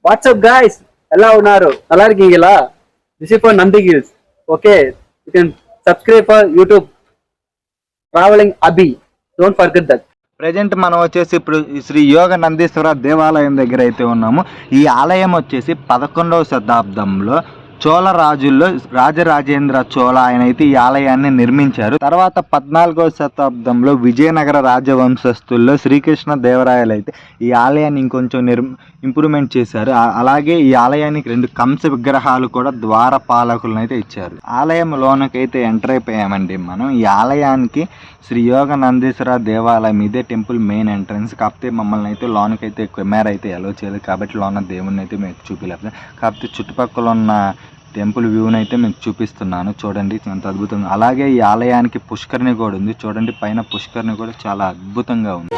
WhatsApp guys, ఎలా ఉన్నారు? நல்லா இருக்கீங்களா? This is for Nandi Hills. Okay, you can subscribe for YouTube Traveling Abhi. Don't forget that. Present మనం వచ్చేసి ఇప్పుడు శ్రీ యోగ నందీశ్వర దేవాలయం దగ్గర అయితే ఉన్నాము. ఈ ఆలయం వచ్చేసి 11వ శతాబ్దంలో చోళ రాజుల్లో రాజరాజేంద్ర చోళ ఆయన అయితే ఈ ఆలయాన్ని నిర్మించారు. తర్వాత 14వ శతాబ్దంలో విజయనగర రాజవంశస్థుల్లో శ్రీకృష్ణ దేవరాయలు అయితే ఈ ఆలయాన్ని ఇంకొంచెం ఇంప్రూవ్మెంట్ చేశారు. అలాగే ఈ ఆలయానికి 2 కంస విగ్రహాలు కూడా ద్వారపాలకులను అయితే ఇచ్చారు. ఆలయం లోనకైతే ఎంటర్ అయిపోయామండి మనం. ఈ ఆలయానికి శ్రీ యోగ నందీశ్వర దేవాలయం ఇదే టెంపుల్ మెయిన్ ఎంట్రన్స్. కాకపోతే మమ్మల్ని అయితే లోనకైతే కెమెరా అయితే అలో చేయలేదు కాబట్టి లోన దేవుడిని అయితే మీకు చూపించలేదు. కాకపోతే చుట్టుపక్కల ఉన్న టెంపుల్ వ్యూని అయితే మీకు చూపిస్తున్నాను. చూడండి ఎంత అద్భుతంగా. అలాగే ఈ ఆలయానికి పుష్కరిణి కూడా ఉంది. చూడండి పైన పుష్కరిణి కూడా చాలా అద్భుతంగా ఉంది.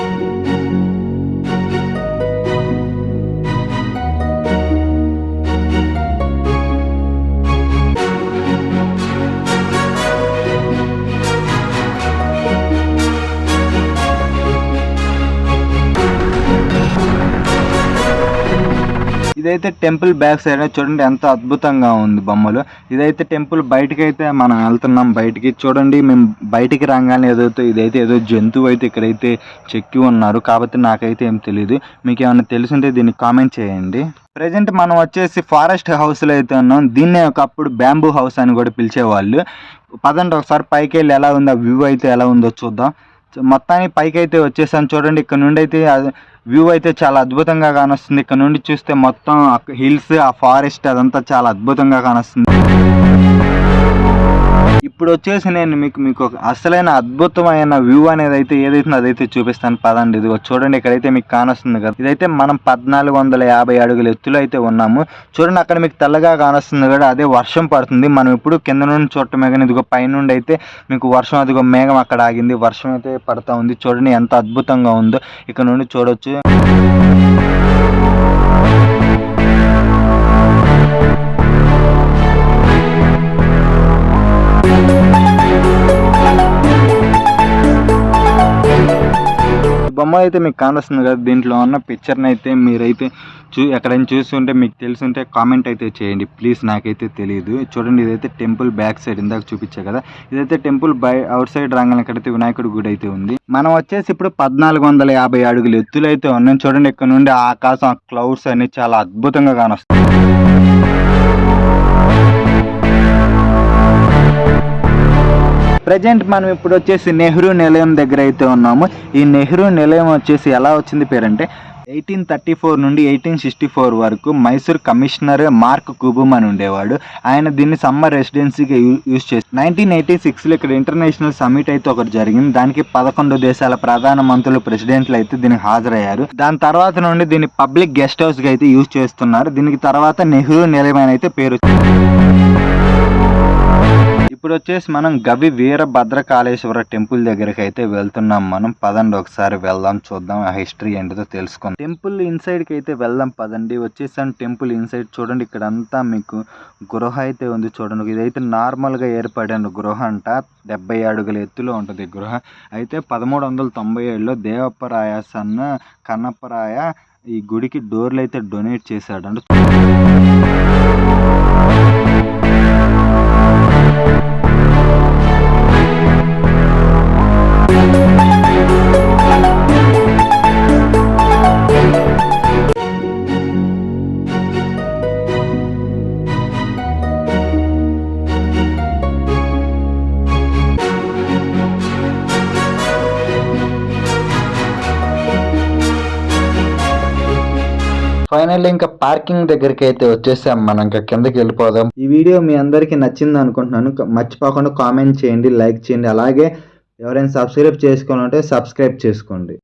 ఇదైతే టెంపుల్ బ్యాక్ సైడ్ చూడండి ఎంత అద్భుతంగా ఉంది బొమ్మలు. ఇదైతే టెంపుల్ బయటకి అయితే మనం వెళ్తున్నాం. బయటికి చూడండి, మేము బయటికి రాగానే ఇదైతే ఏదో జంతువు అయితే ఇక్కడైతే చెక్కి ఉన్నారు. కాబట్టి నాకైతే ఏం తెలియదు. మీకు ఏమైనా తెలుసుంటే దీన్ని కామెంట్ చేయండి. ప్రజెంట్ మనం వచ్చేసి ఫారెస్ట్ హౌస్లో అయితే ఉన్నాం. దీన్నే ఒకప్పుడు బ్యాంబూ హౌస్ అని కూడా పిలిచేవాళ్ళు. పదండి ఒకసారి పైకి వెళ్ళి ఎలా ఉందో వ్యూ అయితే ఎలా ఉందో చూద్దాం. మొత్తానికి పైకి అయితే వచ్చేసాను. చూడండి ఇక్కడ నుండి అయితే వ్యూ అయితే చాలా అద్భుతంగా కానొస్తుంది. ఇక్కడ నుండి చూస్తే మొత్తం హిల్స్, ఆ ఫారెస్ట్ అదంతా చాలా అద్భుతంగా కానొస్తుంది. ఇప్పుడు వచ్చేసి నేను మీకు అసలైన అద్భుతమైన వ్యూ అనేది అయితే ఏదైతే అదైతే చూపిస్తాను. పదండి. ఇదిగో చూడండి ఇక్కడైతే మీకు కానొస్తుంది కదా. ఇదైతే మనం 1450 అడుగుల ఎత్తులో అయితే ఉన్నాము. చూడండి అక్కడ మీకు తెల్లగా కానొస్తుంది కదా, అదే వర్షం పడుతుంది. మనం ఇప్పుడు కింద నుండి చూడటమే కానీ ఇదిగో పైనుండి అయితే మీకు వర్షం, అదిగో మేఘం అక్కడ ఆగింది, వర్షం అయితే పడతా ఉంది. చూడండి ఎంత అద్భుతంగా ఉందో ఇక్కడ నుండి చూడొచ్చు. బొమ్మ అయితే మీకు కానొస్తుంది కదా, దీంట్లో ఉన్న పిక్చర్ని అయితే మీరైతే ఎక్కడైనా చూస్తుంటే మీకు తెలుసుంటే కామెంట్ అయితే చేయండి ప్లీజ్. నాకైతే తెలియదు. చూడండి ఇదైతే టెంపుల్ బ్యాక్ సైడ్ ఇందాక చూపించా కదా, ఇదైతే టెంపుల్ అవుట్ సైడ్ రాగానే ఇక్కడైతే వినాయకుడి గుడి అయితే ఉంది. మనం వచ్చేసి ఇప్పుడు 1450 అడుగుల ఎత్తులు అయితే ఉన్నాం. చూడండి ఇక్కడ నుండి ఆకాశం, క్లౌడ్స్ అన్ని చాలా అద్భుతంగా కానొస్తాయి. ప్రజెంట్ మనం ఇప్పుడు వచ్చేసి నెహ్రూ నిలయం దగ్గర అయితే ఉన్నాము. ఈ నెహ్రూ నిలయం వచ్చేసి ఎలా వచ్చింది పేరంటే 1834 నుండి 1864 వరకు మైసూర్ కమిషనర్ మార్క్ కుబుమ్ అని ఉండేవాడు. ఆయన దీన్ని సమ్మర్ రెసిడెన్సీగా యూజ్ చేసి 1986లో ఇక్కడ ఇంటర్నేషనల్ సమ్మిట్ అయితే ఒకటి జరిగింది. దానికి 11 దేశాల ప్రధాన మంత్రులు, ప్రెసిడెంట్లు అయితే దీనికి హాజరయ్యారు. దాని తర్వాత నుండి దీన్ని పబ్లిక్ గెస్ట్ హౌస్గా అయితే యూజ్ చేస్తున్నారు. దీనికి తర్వాత నెహ్రూ నిలయం అని అయితే పేరు. ఇప్పుడు వచ్చేసి మనం గవి వీరభద్రకాళేశ్వర టెంపుల్ దగ్గరికి అయితే వెళ్తున్నాం. మనం పదండి ఒకసారి వెళ్దాం, చూద్దాం ఆ హిస్టరీ ఏంటిదో తెలుసుకుందాం. టెంపుల్ ఇన్సైడ్కి అయితే వెళ్దాం పదండి. వచ్చేసాను టెంపుల్ ఇన్సైడ్. చూడండి ఇక్కడ అంతా మీకు గృహ అయితే ఉంది. చూడండి ఇదైతే నార్మల్గా ఏర్పడిన గృహ అంట. 70 అడుగుల ఎత్తులో ఉంటుంది ఈ గృహ. అయితే 1397లో దేవప్పరాయ సన్న కన్నప్పరాయ ఈ గుడికి డోర్లు అయితే డొనేట్ చేశాడు. ఫైనల్లీ ఇంకా పార్కింగ్ దగ్గరికి అయితే వచ్చేసాం. మనం ఇంకా కిందకి వెళ్ళిపోదాం. ఈ వీడియో మీ అందరికీ నచ్చింది అనుకుంటున్నాను. మర్చిపోకుండా కామెంట్ చేయండి, లైక్ చేయండి. అలాగే ఎవరైనా సబ్స్క్రైబ్ చేసుకోవాలంటే సబ్స్క్రైబ్ చేసుకోండి.